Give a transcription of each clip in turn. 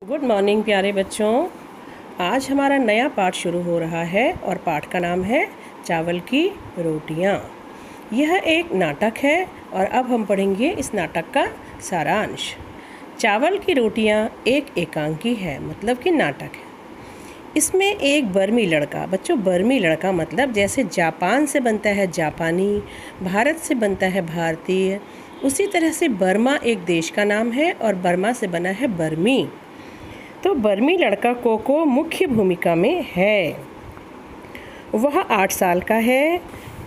Good morning प्यारे बच्चों। आज हमारा नया पाठ शुरू हो रहा है और पाठ का नाम है चावल की रोटियां। यह एक नाटक है और अब हम पढ़ेंगे इस नाटक का सारांश। चावल की रोटियां एक एकांकी है, मतलब कि नाटक है। इसमें एक बर्मी लड़का, बच्चों बर्मी लड़का मतलब जैसे जापान से बनता है जापानी, भारत से बनता है भारतीय, उसी तरह से बर्मा एक देश का नाम है और बर्मा से बना है बर्मी। तो बर्मी लड़का कोको मुख्य भूमिका में है। वह 8 साल का है।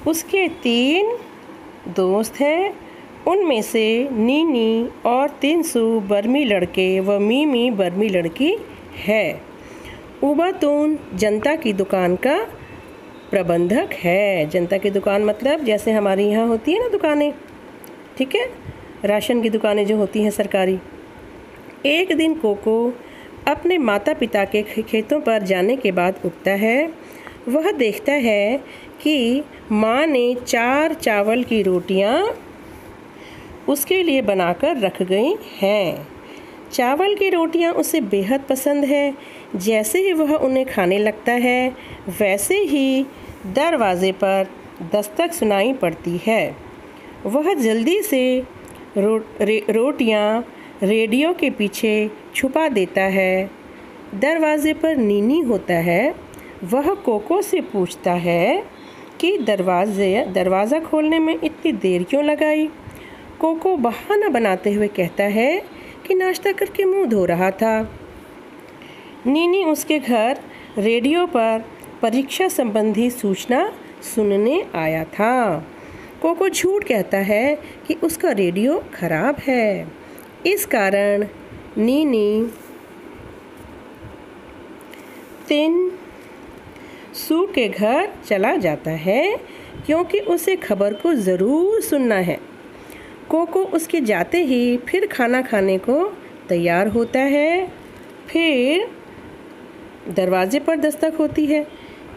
उसके 3 दोस्त हैं। उनमें से नीनी और तिनसु बर्मी लड़के व मीमी बर्मी लड़की है। उबातून जनता की दुकान का प्रबंधक है। जनता की दुकान मतलब जैसे हमारे यहाँ होती है ना दुकानें, ठीक है, राशन की दुकानें जो होती हैं सरकारी। एक दिन कोको अपने माता पिता के खेतों पर जाने के बाद उठता है। वह देखता है कि माँ ने 4 चावल की रोटियाँ उसके लिए बनाकर रख गई हैं। चावल की रोटियाँ उसे बेहद पसंद है। जैसे ही वह उन्हें खाने लगता है वैसे ही दरवाजे पर दस्तक सुनाई पड़ती है। वह जल्दी से रोटियाँ रेडियो के पीछे छुपा देता है। दरवाजे पर नीनी होता है। वह कोको से पूछता है कि दरवाज़ा खोलने में इतनी देर क्यों लगाई। कोको बहाना बनाते हुए कहता है कि नाश्ता करके मुंह धो रहा था। नीनी उसके घर रेडियो पर परीक्षा संबंधी सूचना सुनने आया था। कोको झूठ कहता है कि उसका रेडियो खराब है। इस कारण नीनी तिनसु के घर चला जाता है क्योंकि उसे खबर को ज़रूर सुनना है। कोको उसके जाते ही फिर खाना खाने को तैयार होता है। फिर दरवाजे पर दस्तक होती है।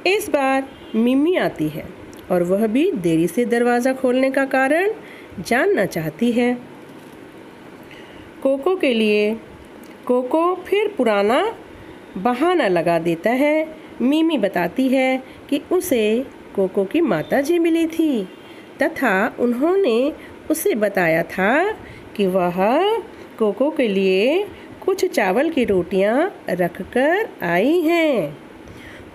इस बार मिमी आती है और वह भी देरी से दरवाज़ा खोलने का कारण जानना चाहती है। कोको फिर पुराना बहाना लगा देता है। मिमी बताती है कि उसे कोको की माताजी मिली थी तथा उन्होंने उसे बताया था कि वह कोको के लिए कुछ चावल की रोटियां रखकर आई हैं।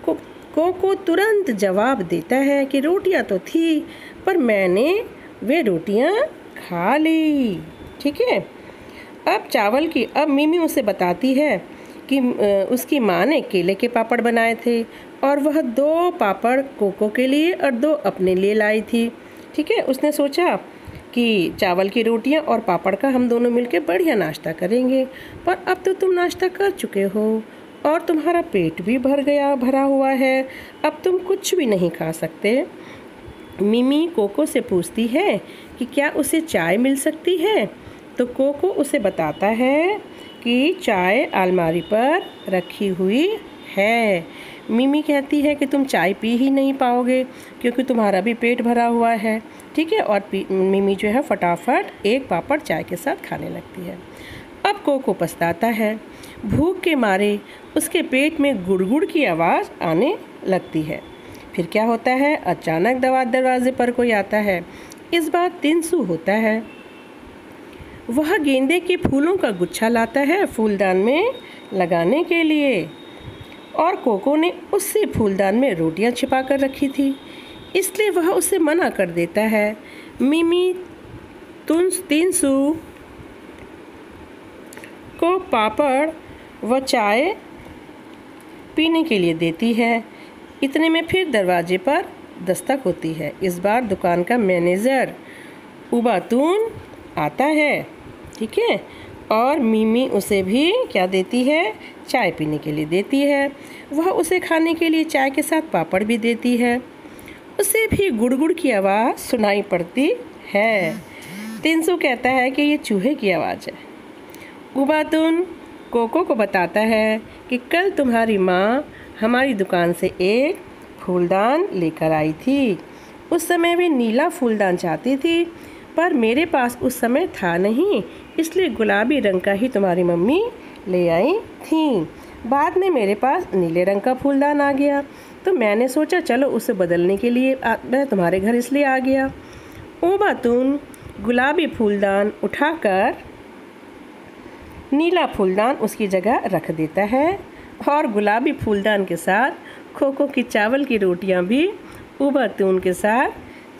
कोको तुरंत जवाब देता है कि रोटियां तो थी पर मैंने वे रोटियां खा ली। ठीक है। अब मिमी उसे बताती है कि उसकी माँ ने केले के पापड़ बनाए थे और वह 2 पापड़ कोको के लिए और 2 अपने लिए लाई थी। ठीक है। उसने सोचा कि चावल की रोटियां और पापड़ का हम दोनों मिलकर बढ़िया नाश्ता करेंगे, पर अब तो तुम नाश्ता कर चुके हो और तुम्हारा पेट भी भरा हुआ है। अब तुम कुछ भी नहीं खा सकते। मिमी कोको से पूछती है कि क्या उसे चाय मिल सकती है, तो कोको उसे बताता है कि चाय अलमारी पर रखी हुई है। मिमी कहती है कि तुम चाय पी ही नहीं पाओगे क्योंकि तुम्हारा भी पेट भरा हुआ है। ठीक है। और मिमी जो है फटाफट एक पापड़ चाय के साथ खाने लगती है। अब कोको पछताता है। भूख के मारे उसके पेट में गुड़गुड़ की आवाज़ आने लगती है। फिर क्या होता है, अचानक दरवाजे पर कोई आता है। इस बार तिनसु होता है। वह गेंदे के फूलों का गुच्छा लाता है फूलदान में लगाने के लिए और कोको ने उससे फूलदान में रोटियां छिपा कर रखी थी, इसलिए वह उसे मना कर देता है। मिमी तिनसु को पापड़ व चाय पीने के लिए देती है। इतने में फिर दरवाजे पर दस्तक होती है। इस बार दुकान का मैनेजर उबातून आता है। ठीक है। और मिमी उसे भी क्या देती है, चाय पीने के लिए देती है। वह उसे खाने के लिए चाय के साथ पापड़ भी देती है। उसे भी गुड़गुड़ की आवाज़ सुनाई पड़ती है। तिनसु कहता है कि ये चूहे की आवाज़ है। उबातून कोको को बताता है कि कल तुम्हारी माँ हमारी दुकान से एक फूलदान लेकर आई थी। उस समय वे नीला फूलदान चाहती थी पर मेरे पास उस समय था नहीं, इसलिए गुलाबी रंग का ही तुम्हारी मम्मी ले आई थीं। बाद में मेरे पास नीले रंग का फूलदान आ गया, तो मैंने सोचा चलो उसे बदलने के लिए मैं तुम्हारे घर इसलिए आ गया। ओ बातून गुलाबी फूलदान उठाकर नीला फूलदान उसकी जगह रख देता है और गुलाबी फूलदान के साथ खोखो की चावल की रोटियां भी उबातून के साथ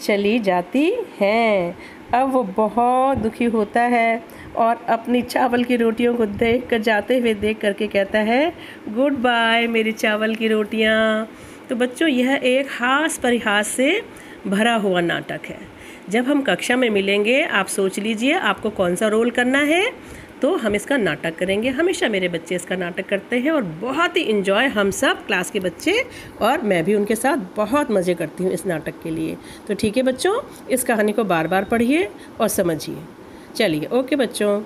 चली जाती हैं। अब वो बहुत दुखी होता है और अपनी चावल की रोटियों को देख कर जाते हुए देख करके कहता है गुड बाय मेरी चावल की रोटियां। तो बच्चों, यह एक हास परिहास से भरा हुआ नाटक है। जब हम कक्षा में मिलेंगे आप सोच लीजिए आपको कौन सा रोल करना है, तो हम इसका नाटक करेंगे। हमेशा मेरे बच्चे इसका नाटक करते हैं और बहुत ही इन्जॉय हम सब क्लास के बच्चे और मैं भी उनके साथ बहुत मज़े करती हूँ इस नाटक के लिए। तो ठीक है बच्चों, इस कहानी को बार बार पढ़िए और समझिए। चलिए ओके बच्चों।